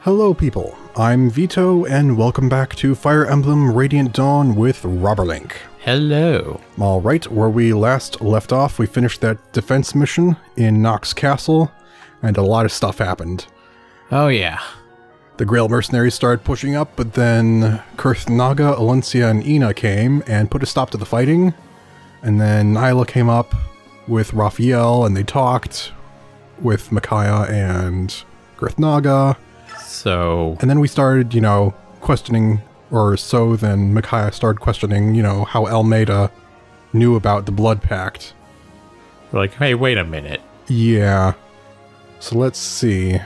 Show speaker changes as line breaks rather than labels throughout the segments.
Hello people, I'm Vito and welcome back to Fire Emblem Radiant Dawn with Robberlink.
Hello.
Alright, where we last left off, we finished that defense mission in Nox Castle, and a lot of stuff happened.
Oh yeah.
The Grail mercenaries started pushing up, but then Kurthnaga, Alencia, and Ina came and put a stop to the fighting. And then Nyla came up with Raphael, and they talked with Micaiah and Kurthnaga.
So...
And then we started, questioning, or so then Micaiah started questioning, how Almedha knew about the Blood Pact.
We're like, hey, wait a minute.
Yeah. So let's see.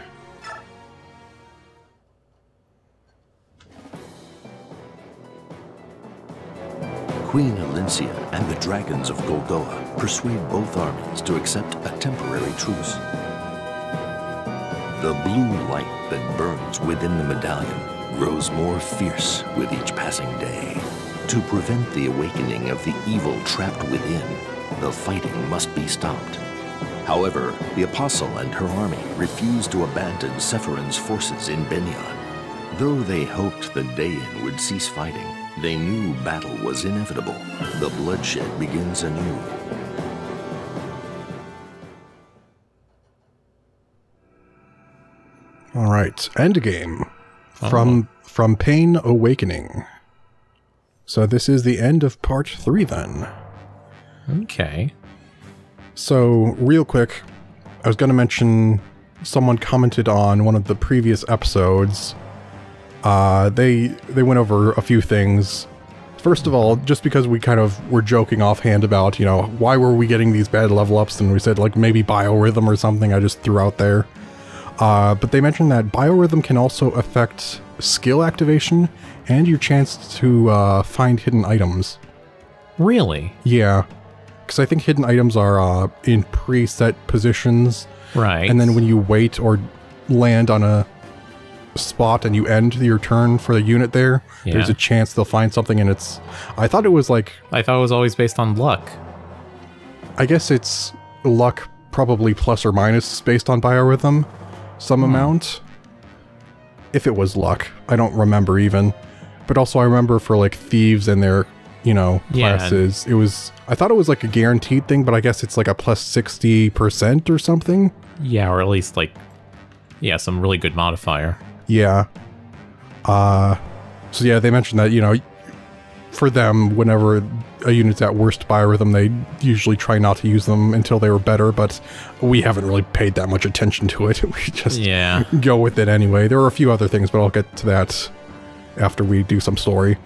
Queen Alencia and the dragons of Goldoa persuade both armies to accept a temporary truce. The blue light that burns within the medallion grows more fierce with each passing day. To prevent the awakening of the evil trapped within, the fighting must be stopped. However, the Apostle and her army refused to abandon Sephirin's forces in Benyon. Though they hoped the Daein would cease fighting, they knew battle was inevitable. The bloodshed begins anew.
Alright, endgame. From Pain Awakening. So this is the end of part 3 then.
Okay.
So, real quick, I was going to mention someone commented on one of the previous episodes. They went over a few things. First of all, just because we kind of were joking offhand about, why were we getting these bad level ups, and we said, like, maybe biorhythm or something I just threw out there. But they mentioned that biorhythm can also affect skill activation and your chance to find hidden items.
Really?
Yeah. Because I think hidden items are in preset positions.
Right.
And then when you wait or land on a spot and you end your turn for the unit there, there's a chance they'll find something, and it's... I thought it was like...
I thought it was always based on luck.
I guess it's luck, probably plus or minus based on biorhythm, some amount. If it was luck. I don't remember even. But also I remember for like thieves and their, classes, it was... I thought it was like a guaranteed thing, but I guess it's like a plus 60% or something.
Yeah, or at least like, some really good modifier.
Yeah. So yeah, they mentioned that, for them, whenever a unit's at worst biorhythm, they usually try not to use them until they were better, but we haven't really paid that much attention to it. We just go with it anyway. There are a few other things, but I'll get to that after we do some story.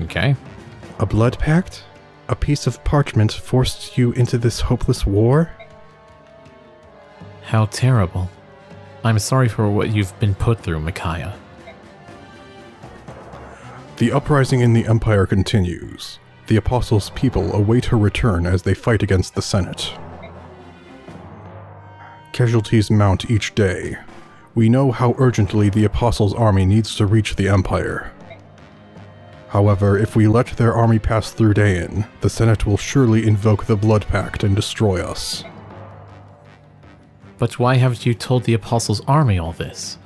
Okay.
A blood pact? A piece of parchment forced you into this hopeless war?
How terrible. I'm sorry for what you've been put through, Micaiah.
The uprising in the Empire continues. The Apostle's people await her return as they fight against the Senate. Casualties mount each day. We know how urgently the Apostle's army needs to reach the Empire. However, if we let their army pass through Daein, the Senate will surely invoke the Blood Pact and destroy us.
But why haven't you told the Apostle's army all this?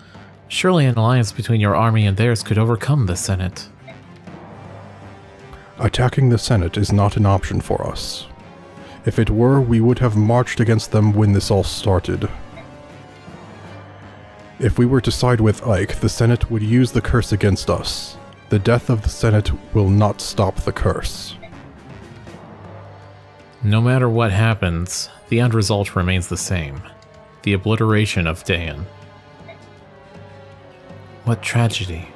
Surely an alliance between your army and theirs could overcome the Senate.
Attacking the Senate is not an option for us. If it were, we would have marched against them when this all started. If we were to side with Ike, the Senate would use the curse against us. The death of the Senate will not stop the curse.
No matter what happens, the end result remains the same. The obliteration of Daein. What tragedy.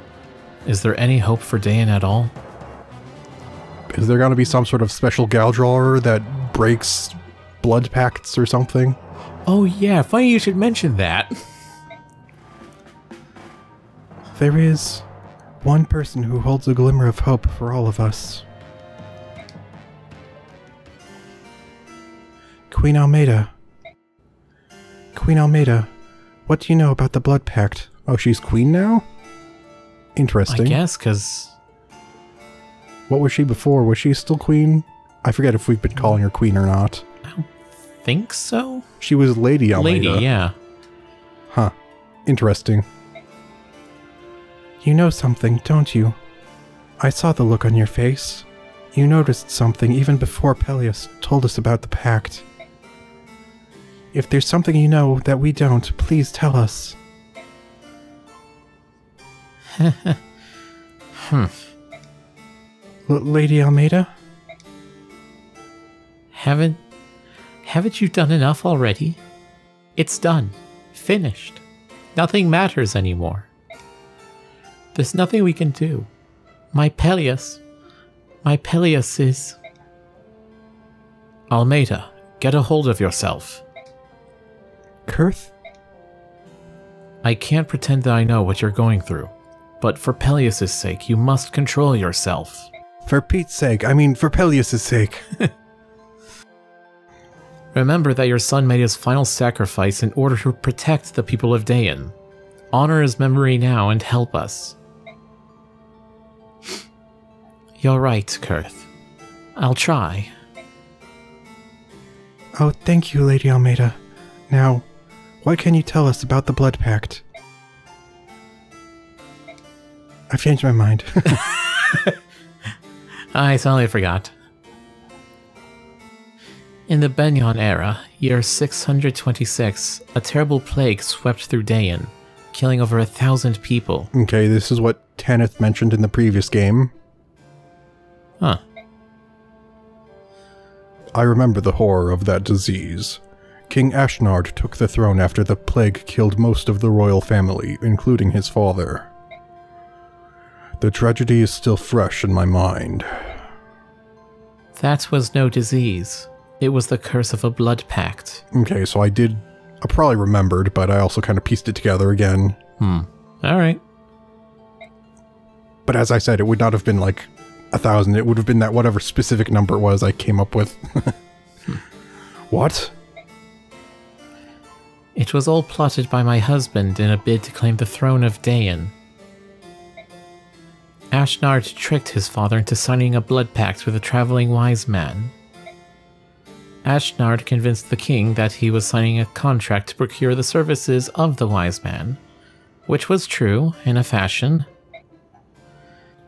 Is there any hope for Daein at all?
Is there going to be some sort of special gouge drawer that breaks blood pacts or something?
Oh yeah, funny you should mention that.
There is one person who holds a glimmer of hope for all of us. Queen Almedha. Queen Almedha, what do you know about the Blood Pact? Oh, she's queen now? Interesting.
I guess, because...
What was she before? Was she still queen? I forget if we've been calling her queen or not.
I don't think so.
She was Lady Almedha.
Lady, yeah.
Huh. Interesting. You know something, don't you? I saw the look on your face. You noticed something even before Peleus told us about the pact. If there's something you know that we don't, please tell us. Lady Almedha?
Haven't you done enough already? It's done. Finished. Nothing matters anymore. There's nothing we can do. My Peleus is... Almedha, get a hold of yourself.
Kurth?
I can't pretend that I know what you're going through, but for Peleus' sake, you must control yourself.
For Pete's sake, I mean for Peleus' sake.
Remember that your son made his final sacrifice in order to protect the people of Daein. Honor his memory now and help us. You're right, Kurth. I'll try.
Oh, thank you, Lady Almedha. Now, what can you tell us about the Blood Pact? I've changed my mind.
I suddenly forgot. In the Benyon era, year 626, a terrible plague swept through Daein, killing over 1,000 people.
Okay, this is what Tanith mentioned in the previous game.
Huh.
I remember the horror of that disease. King Ashnard took the throne after the plague killed most of the royal family, including his father. The tragedy is still fresh in my mind.
That was no disease. It was the curse of a blood pact.
Okay, so I probably remembered, but I also kind of pieced it together again.
Alright.
But as I said, it would not have been like 1,000. It would have been that whatever specific number it was I came up with. What?
It was all plotted by my husband in a bid to claim the throne of Daein. Ashnard tricked his father into signing a blood pact with a traveling wise man. Ashnard convinced the king that he was signing a contract to procure the services of the wise man, which was true in a fashion.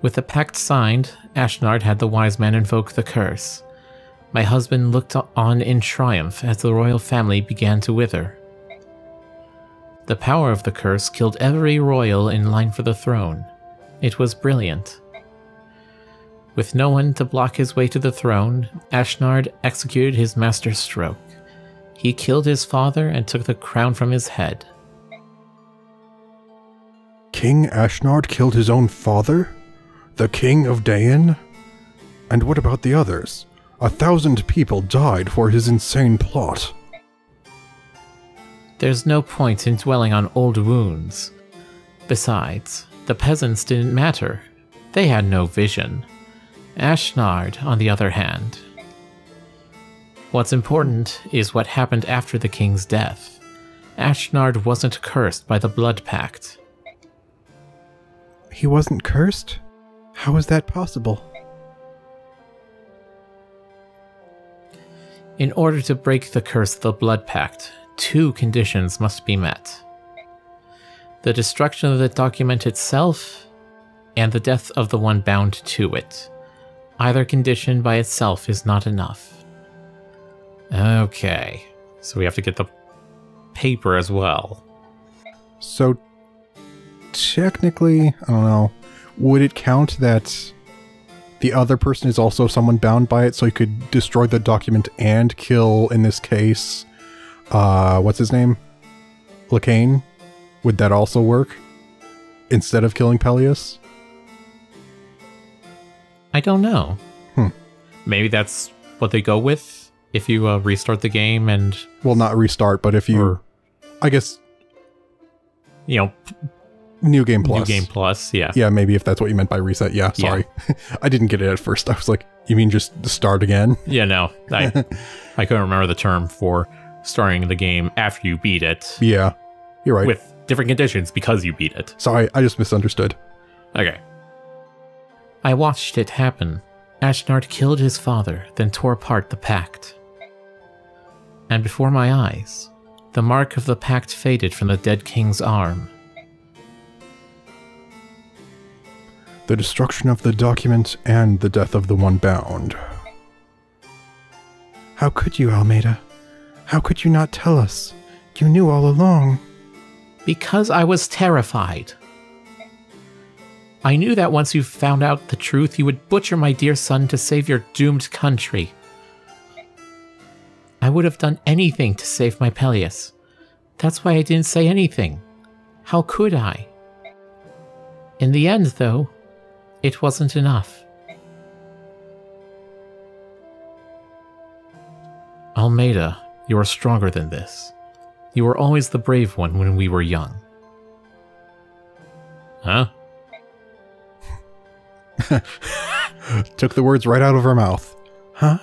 With the pact signed, Ashnard had the wise man invoke the curse. My husband looked on in triumph as the royal family began to wither. The power of the curse killed every royal in line for the throne. It was brilliant. With no one to block his way to the throne, Ashnard executed his master stroke. He killed his father and took the crown from his head.
King Ashnard killed his own father? The king of Daein? And what about the others? 1,000 people died for his insane plot.
There's no point in dwelling on old wounds. Besides, the peasants didn't matter. They had no vision. Ashnard, on the other hand. What's important is what happened after the king's death. Ashnard wasn't cursed by the Blood Pact.
He wasn't cursed? How is that possible?
In order to break the curse of the Blood Pact, 2 conditions must be met. The destruction of the document itself, and the death of the one bound to it. Either condition by itself is not enough. Okay, so we have to get the paper as well.
So, technically, I don't know, would it count that the other person is also someone bound by it, so you could destroy the document and kill, in this case, what's his name? Lacane? Would that also work? Instead of killing Peleus?
I don't know. Maybe that's what they go with if you restart the game and...
Well, not restart, but if you... I guess...
You know...
New Game Plus.
New Game Plus, yeah.
Yeah, maybe if that's what you meant by reset. Yeah, sorry. Yeah. I didn't get it at first. I was like, you mean just start again?
Yeah, no. I couldn't remember the term for starting the game after you beat it.
Yeah, you're right.
With different conditions because you beat it.
Sorry, I just misunderstood.
Okay. I watched it happen. Ashnard killed his father, then tore apart the pact. And before my eyes, the mark of the pact faded from the dead king's arm.
The destruction of the document and the death of the one bound. How could you, Almedha? How could you not tell us? You knew all along.
Because I was terrified. I knew that once you found out the truth, you would butcher my dear son to save your doomed country. I would have done anything to save my Peleus. That's why I didn't say anything. How could I? In the end, though, it wasn't enough. Almedha, you are stronger than this. You were always the brave one when we were young. Huh?
Took the words right out of her mouth. Huh?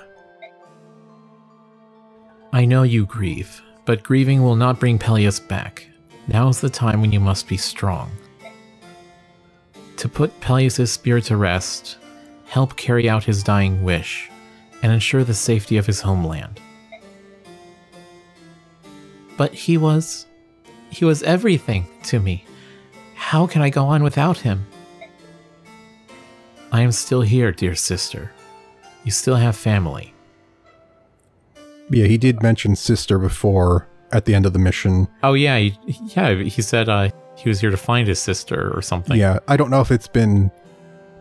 I know you grieve, but grieving will not bring Peleus back. Now is the time when you must be strong. To put Peleus' spirit to rest, help carry out his dying wish, and ensure the safety of his homeland. But he was everything to me. How can I go on without him? I am still here, dear sister. You still have family.
Yeah, he did mention sister before at the end of the mission.
Oh yeah, he said he was here to find his sister or something.
Yeah, I don't know if it's been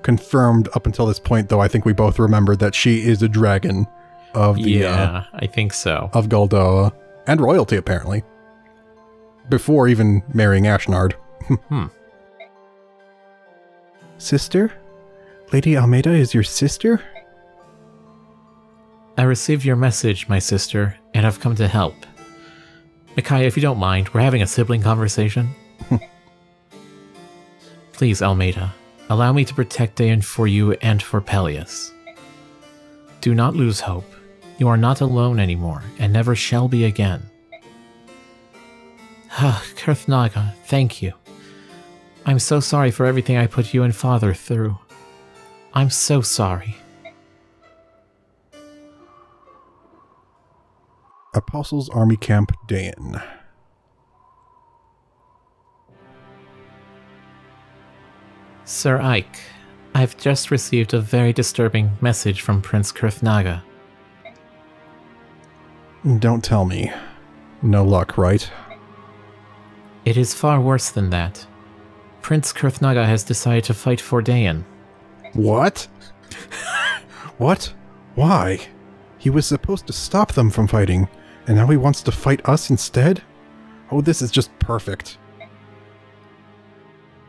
confirmed up until this point, though. I think we both remember that she is a dragon of the...
Yeah, I think so.
Of Goldoa. And royalty, apparently. Before even marrying Ashnard. Sister? Lady Almedha is your sister?
I received your message, my sister, and I've come to help. Micaiah, if you don't mind, we're having a sibling conversation. Please, Almedha, allow me to protect Daein for you and for Peleus. Do not lose hope. You are not alone anymore, and never shall be again. Kurthnaga, thank you. I'm so sorry for everything I put you and Father through. I'm so sorry.
Apostles' Army Camp, Daein.
Sir Ike, I've just received a very disturbing message from Prince Kurthnaga.
Don't tell me. No luck, right?
It is far worse than that. Prince Kurthnaga has decided to fight for Daein.
What? What? Why? He was supposed to stop them from fighting, and now he wants to fight us instead? Oh, this is just perfect.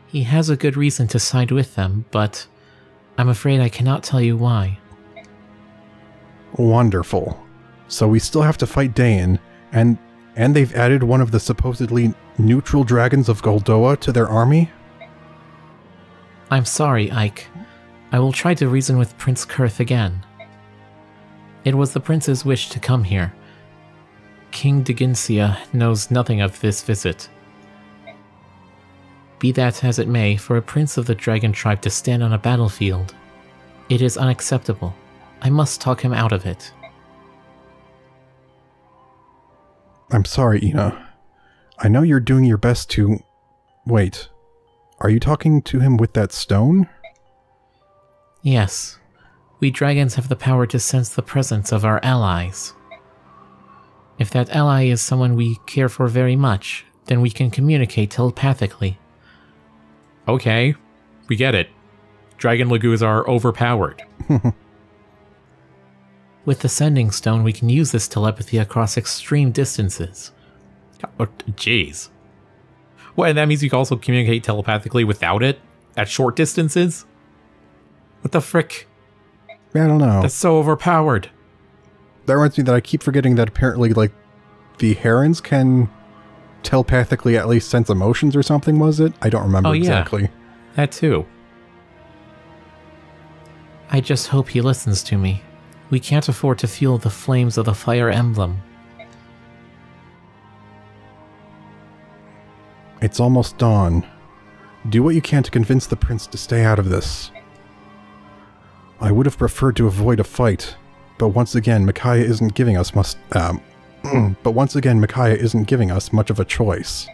He has a good reason to side with them, but I'm afraid I cannot tell you why.
Wonderful. So we still have to fight Daein, and they've added one of the supposedly neutral dragons of Goldoa to their army?
I'm sorry, Ike. I will try to reason with Prince Kurth again. It was the prince's wish to come here. King Daein knows nothing of this visit. Be that as it may, for a prince of the dragon tribe to stand on a battlefield, it is unacceptable. I must talk him out of it.
I'm sorry, Ina. I know you're doing your best to... Wait. Are you talking to him with that stone?
Yes. We dragons have the power to sense the presence of our allies. If that ally is someone we care for very much, then we can communicate telepathically.
Okay, we get it. Dragon Lagoos are overpowered.
With the Sending Stone, we can use this telepathy across extreme distances.
Oh, jeez. What, that means you can also communicate telepathically without it? At short distances? What the frick?
I don't know.
That's so overpowered.
That reminds me that I keep forgetting that apparently, like, the herons can telepathically at least sense emotions or something, was it? I don't remember exactly.
That too.
I just hope he listens to me. We can't afford to fuel the flames of the Fire Emblem.
It's almost dawn. Do what you can to convince the prince to stay out of this. I would have preferred to avoid a fight, but once again, Micaiah isn't giving us much of a choice.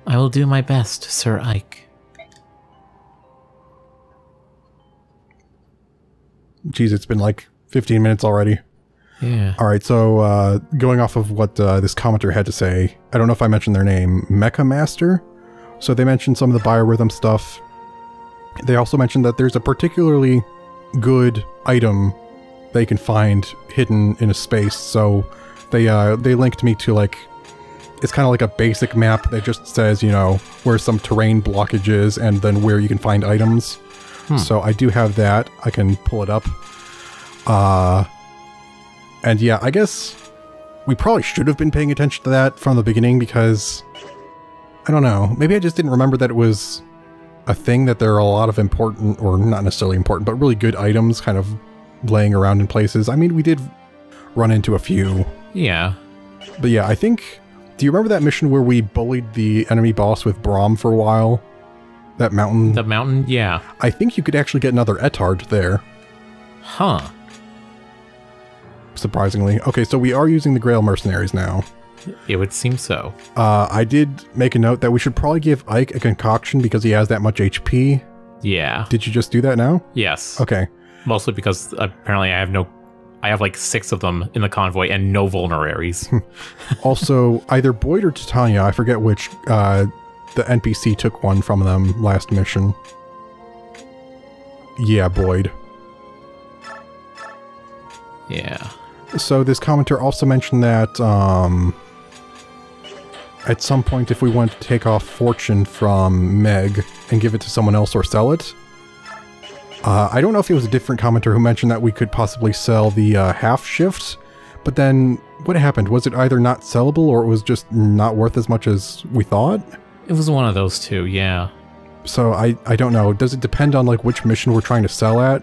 I will do my best, Sir Ike.
Geez, it's been like 15 minutes already.
Yeah.
All right, so going off of what this commenter had to say, I don't know if I mentioned their name, Mecha Master. So they mentioned some of the biorhythm stuff. They also mentioned that there's a particularly good item they can find hidden in a space. So they linked me to, like, it's kind of like a basic map that just says, you know, where some terrain blockage is and then where you can find items. So I do have that. I can pull it up. And yeah, I guess we probably should have been paying attention to that from the beginning because, I don't know, maybe I just didn't remember that it was a thing, that there are a lot of important, or not necessarily important, but really good items kind of laying around in places. I mean, we did run into a few.
Yeah.
But yeah, I think, do you remember that mission where we bullied the enemy boss with Braum for a while? That mountain?
The mountain? Yeah.
I think you could actually get another Etard there.
Huh.
Surprisingly. Okay, so we are using the Grail Mercenaries now.
It would seem so.
I did make a note that we should probably give Ike a concoction because he has that much HP.
Yeah.
Did you just do that now?
Yes.
Okay.
Mostly because apparently I have like 6 of them in the convoy and no vulneraries.
Also, either Boyd or Titania, I forget which, the NPC took one from them last mission. Yeah, Boyd.
Yeah.
So this commenter also mentioned that at some point if we want to take off Fortune from Meg and give it to someone else or sell it. I don't know if it was a different commenter who mentioned that we could possibly sell the half shift, but then what happened? Was it either not sellable or it was just not worth as much as we thought?
It was one of those two, yeah.
So I don't know. Does it depend on like which mission we're trying to sell at?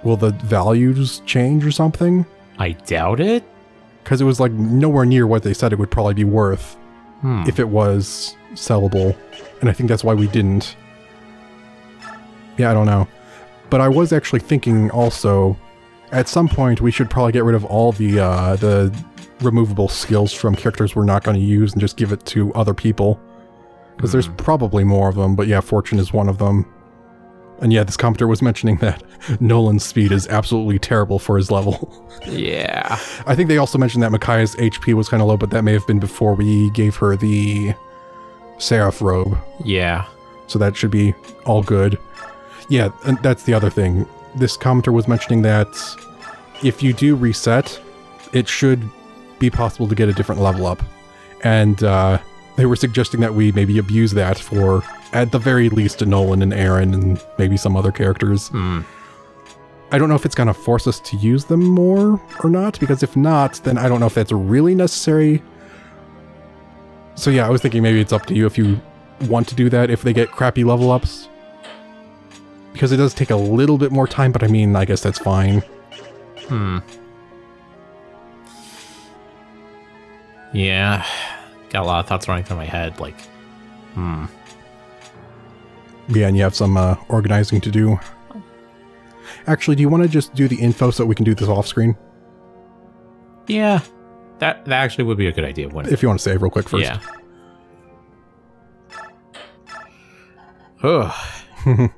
Will the values change or something?
I doubt it.
Because it was like nowhere near what they said it would probably be worth if it was sellable. And I think that's why we didn't. Yeah, I don't know. But I was actually thinking also, at some point we should probably get rid of all the removable skills from characters we're not going to use and just give it to other people. Because there's probably more of them, but yeah, Fortune is one of them. And yeah, this commenter was mentioning that Nolan's speed is absolutely terrible for his level.
Yeah.
I think they also mentioned that Micaiah's HP was kind of low, but that may have been before we gave her the Seraph robe.
Yeah.
So that should be all good. Yeah, and that's the other thing. This commenter was mentioning that if you do reset, it should be possible to get a different level up. And they were suggesting that we maybe abuse that for, at the very least, Nolan and Aaron and maybe some other characters. I don't know if it's going to force us to use them more or not, because if not, then I don't know if that's really necessary. So yeah, I was thinking maybe it's up to you if you want to do that if they get crappy level ups. Because it does take a little bit more time, but I mean, I guess that's fine.
Yeah. Got a lot of thoughts running through my head, like,
Yeah, and you have some organizing to do. Actually, do you want to just do the info so that we can do this off screen?
Yeah. That actually would be a good idea, wouldn't it?
If you want to save real quick first.
Yeah. Ugh.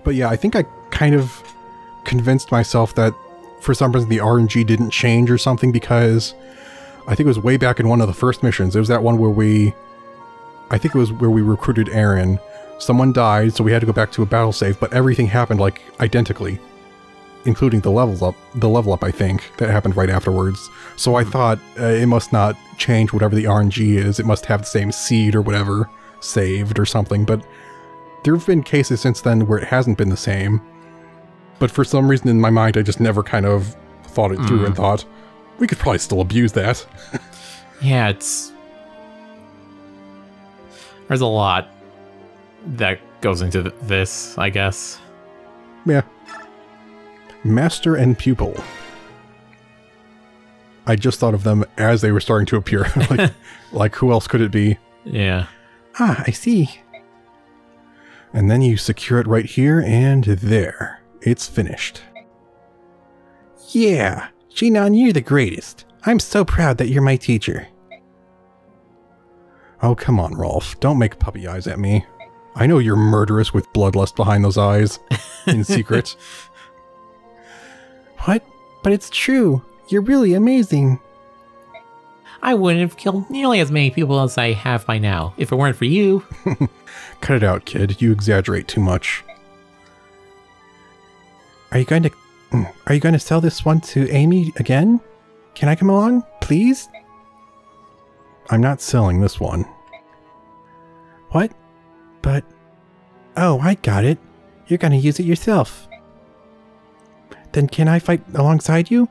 But yeah, I think I kind of convinced myself that for some reason the RNG didn't change or something, because I think it was way back in one of the first missions. It was that one where I think it was where we recruited Aaron. Someone died, so we had to go back to a battle save, but everything happened like identically, including the level up, I think, that happened right afterwards. So I thought it must not change whatever the RNG is. It must have the same seed or whatever saved or something, but there have been cases since then where it hasn't been the same. But for some reason in my mind, I just never kind of thought it through and thought, we could probably still abuse that.
Yeah, there's a lot that goes into this, I guess.
Yeah. Master and pupil. I just thought of them as they were starting to appear. like who else could it be?
Yeah.
Ah, I see. And then you secure it right here, and there. It's finished. Yeah, Jinan, you're the greatest. I'm so proud that you're my teacher. Oh, come on, Rolf. Don't make puppy eyes at me. I know you're murderous with bloodlust behind those eyes. In secret.
What? But it's true. You're really amazing.
I wouldn't have killed nearly as many people as I have by now, if it weren't for you.
Cut it out, kid. You exaggerate too much.
Are you going to sell this one to Amy again? Can I come along, please?
I'm not selling this one.
What? But... Oh, I got it. You're going to use it yourself. Then can I fight alongside you?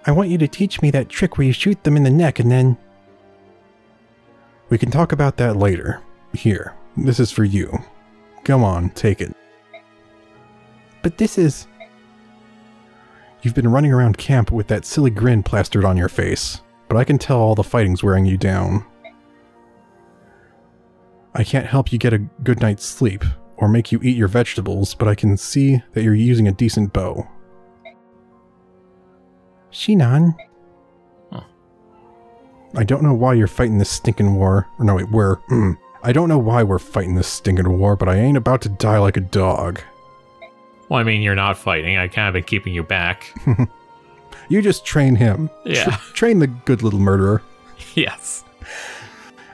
I want you to teach me that trick where you shoot them in the neck and then...
We can talk about that later. Here, this is for you. Come on, take it.
But this is...
You've been running around camp with that silly grin plastered on your face, but I can tell all the fighting's wearing you down. I can't help you get a good night's sleep, or make you eat your vegetables, but I can see that you're using a decent bow.
Shinan.
Huh.
I don't know why you're fighting this stinking war. Or no, wait, I don't know why we're fighting this stinking war, but I ain't about to die like a dog.
Well, I mean, you're not fighting. I kind of been keeping you back.
You just train him.
Yeah.
Train the good little murderer.
Yes.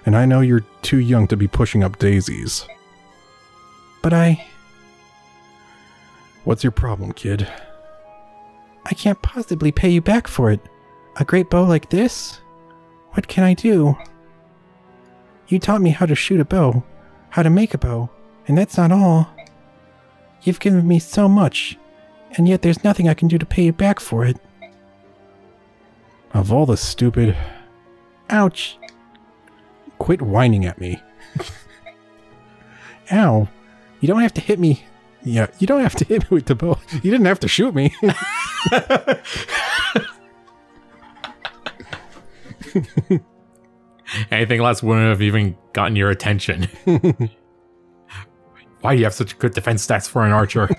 And I know you're too young to be pushing up daisies.
But
What's your problem, kid?
I can't possibly pay you back for it. A great bow like this? What can I do? You taught me how to shoot a bow, how to make a bow, and that's not all. You've given me so much, and yet there's nothing I can do to pay you back for it.
Of all the stupid...
Ouch.
Quit whining at me.
Ow. You don't have to hit me.
Yeah, you don't have to hit me with the bow. You didn't have to shoot me.
Anything less wouldn't have even gotten your attention. Why do you have such good defense stats for an archer?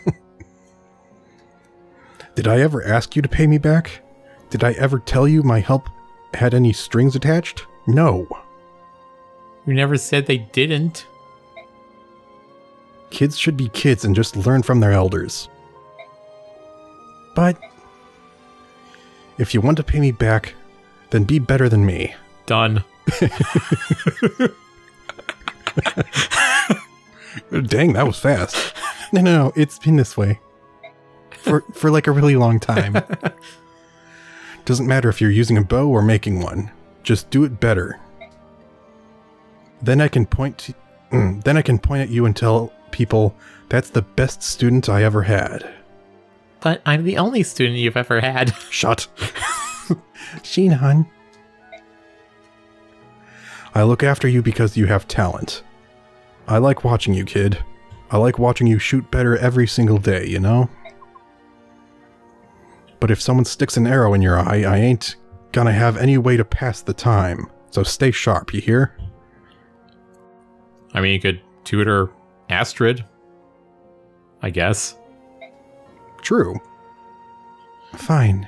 Did I ever ask you to pay me back? Did I ever tell you my help had any strings attached? No.
You never said they didn't.
Kids should be kids and just learn from their elders.
But...
If you want to pay me back, then be better than me.
Done.
Dang, that was fast.
No, it's been this way. For like a really long time.
Doesn't matter if you're using a bow or making one. Just do it better. Then I can point at you and tell people that's the best student I ever had.
But I'm the only student you've ever had.
Shut.
Shinan.
I look after you because you have talent. I like watching you, kid. I like watching you shoot better every single day, you know? But if someone sticks an arrow in your eye, I ain't gonna have any way to pass the time. So stay sharp, you hear?
I mean, you could tutor Astrid, I guess.
True.
Fine.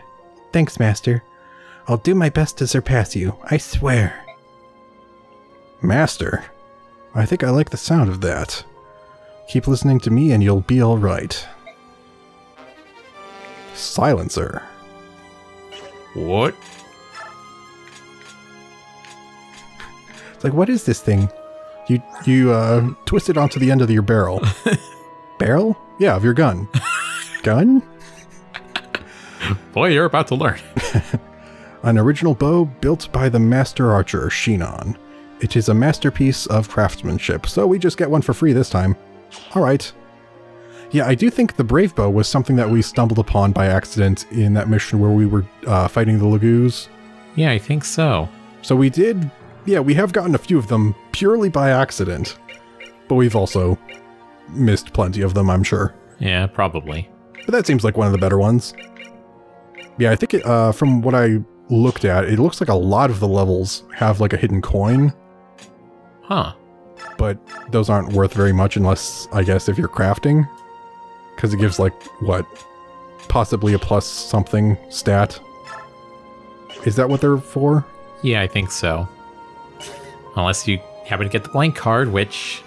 Thanks, Master. I'll do my best to surpass you, I swear.
Master? I think I like the sound of that. Keep listening to me and you'll be alright. Silencer.
What?
It's like, what is this thing? You twist it onto the end of your barrel.
Barrel?
Yeah, of your gun.
Gun?
Boy, you're about to learn.
An original bow built by the master archer, Shinan. It is a masterpiece of craftsmanship, so we just get one for free this time. Alright. Yeah, I do think the Brave Bow was something that we stumbled upon by accident in that mission where we were fighting the Lagoos.
Yeah, I think so.
So we did... Yeah, we have gotten a few of them purely by accident. But we've also missed plenty of them, I'm sure.
Yeah, probably.
But that seems like one of the better ones. Yeah, I think from what I looked at, it looks like a lot of the levels have like a hidden coin.
Huh.
But those aren't worth very much unless, I guess, if you're crafting. Because it gives like, what? Possibly a plus something stat. Is that what they're for?
Yeah, I think so. Unless you happen to get the blank card, which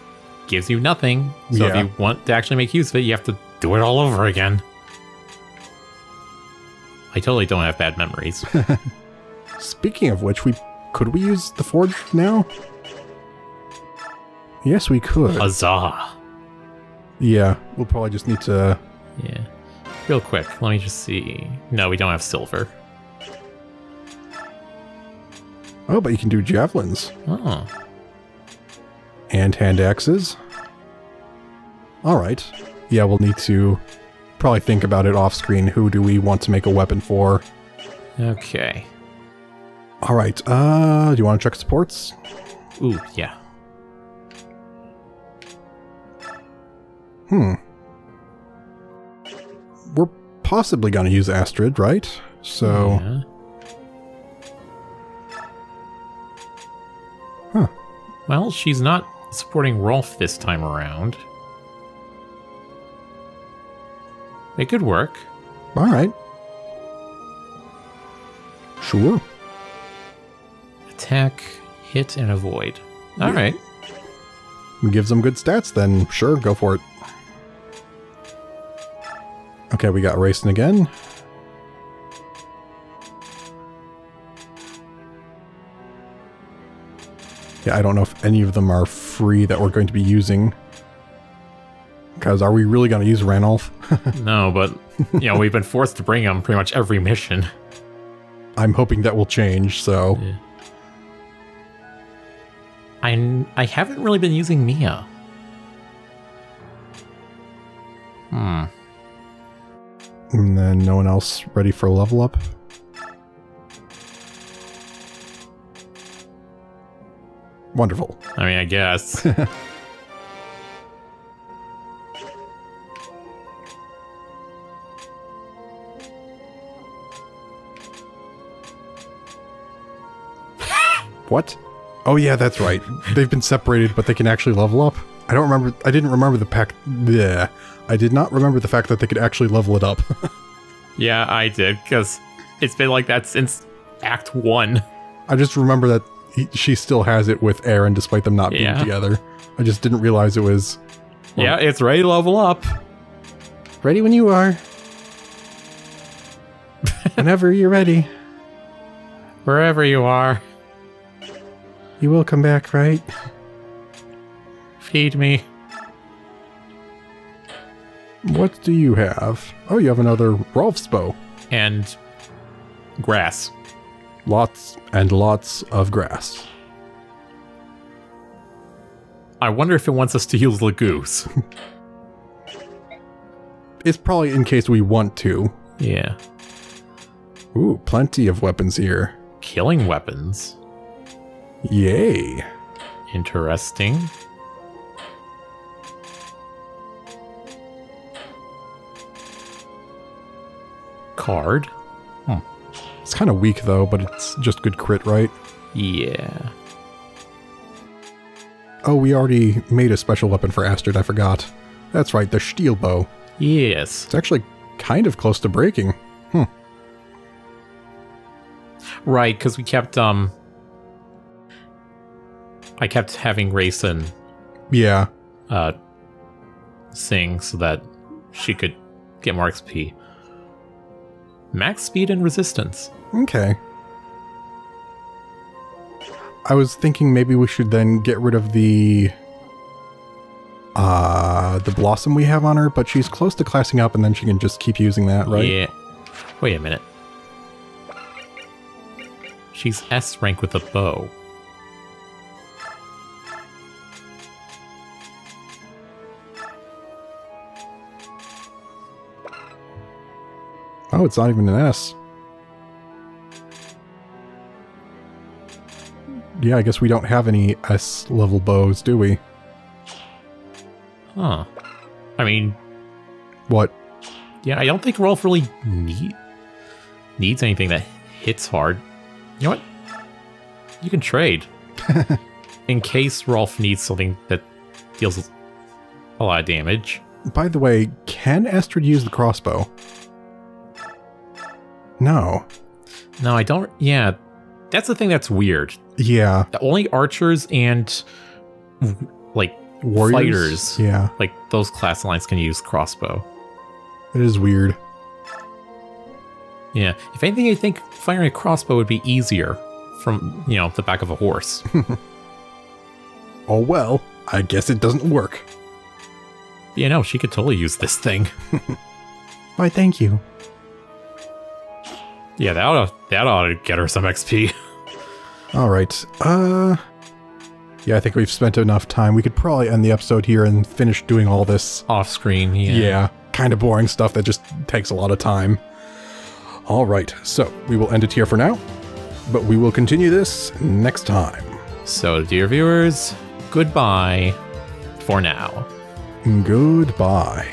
gives you nothing. So if you want to actually make use of it, you have to do it all over again. I totally don't have bad memories.
Speaking of which, could we use the forge now? Yes, we could.
Huzzah!
Yeah, we'll probably just need to...
Yeah. Real quick, let me just see. No, we don't have silver.
Oh, but you can do javelins.
Oh.
And hand axes. Alright. Yeah, we'll need to probably think about it off screen. Who do we want to make a weapon for?
Okay.
Alright, do you want to check supports?
Ooh, yeah.
We're possibly going to use Ashnard, right? So...
Yeah.
Huh.
Well, she's not supporting Rolf this time around. It could work.
Alright. Sure.
Attack, hit, and avoid. Alright.
Gives them good stats, then sure, go for it. Okay, we got racing again. Yeah, I don't know if any of them are free that we're going to be using. Because are we really going to use Ranulf?
No, but, you know, we've been forced to bring him pretty much every mission.
I'm hoping that will change, so...
Yeah. I haven't really been using Mia.
And then no one else ready for a level up? Wonderful.
I mean, I guess.
What? Oh yeah, that's right. They've been separated, but they can actually level up. I didn't remember the pact. Bleh. I did not remember the fact that they could actually level it up.
Yeah, I did, because it's been like that since Act 1.
I just remember that she still has it with Aaron, despite them not being together. I just didn't realize it was...
Well, yeah, it's ready to level up.
Ready when you are. Whenever you're ready.
Wherever you are.
You will come back, right?
Feed me.
What do you have? Oh, you have another Rolf's bow.
And grass.
Lots and lots of grass.
I wonder if it wants us to use Lagoose.
It's probably in case we want to.
Yeah.
Ooh, plenty of weapons here.
Killing weapons.
Yay.
Interesting. Card.
It's kind of weak though, but it's just good crit, right?
Yeah.
Oh, we already made a special weapon for Ashnard, I forgot. That's right, the steel bow.
Yes.
It's actually kind of close to breaking.
Right, because we kept, I kept having Rayson
Yeah.
sing so that she could get more XP. Max speed and resistance.
Okay. I was thinking maybe we should then get rid of the blossom we have on her, but she's close to classing up and then she can just keep using that, right?
Yeah. Wait a minute. She's S rank with a bow.
Oh, it's not even an S. Yeah, I guess we don't have any S-level bows, do we?
Huh. I mean...
What?
Yeah, I don't think Rolf really needs anything that hits hard. You know what? You can trade. In case Rolf needs something that deals a lot of damage.
By the way, can Ashnard use the crossbow? No.
No, I don't... Yeah, that's the thing that's weird.
Yeah.
Only archers and, like,
Warriors?
fighters,
Yeah,
like those class lines, can use crossbow.
it is weird.
Yeah, if anything, I think firing a crossbow would be easier from, the back of a horse.
Oh well, I guess it doesn't work.
She could totally use this thing.
Why, thank you.
Yeah, that ought to get her some XP.
All right. Yeah, I think we've spent enough time. We could probably end the episode here and finish doing all this.
Off screen, yeah.
Yeah, kind of boring stuff that just takes a lot of time. All right, so we will end it here for now, but we will continue this next time.
So, dear viewers, goodbye for now.
Goodbye.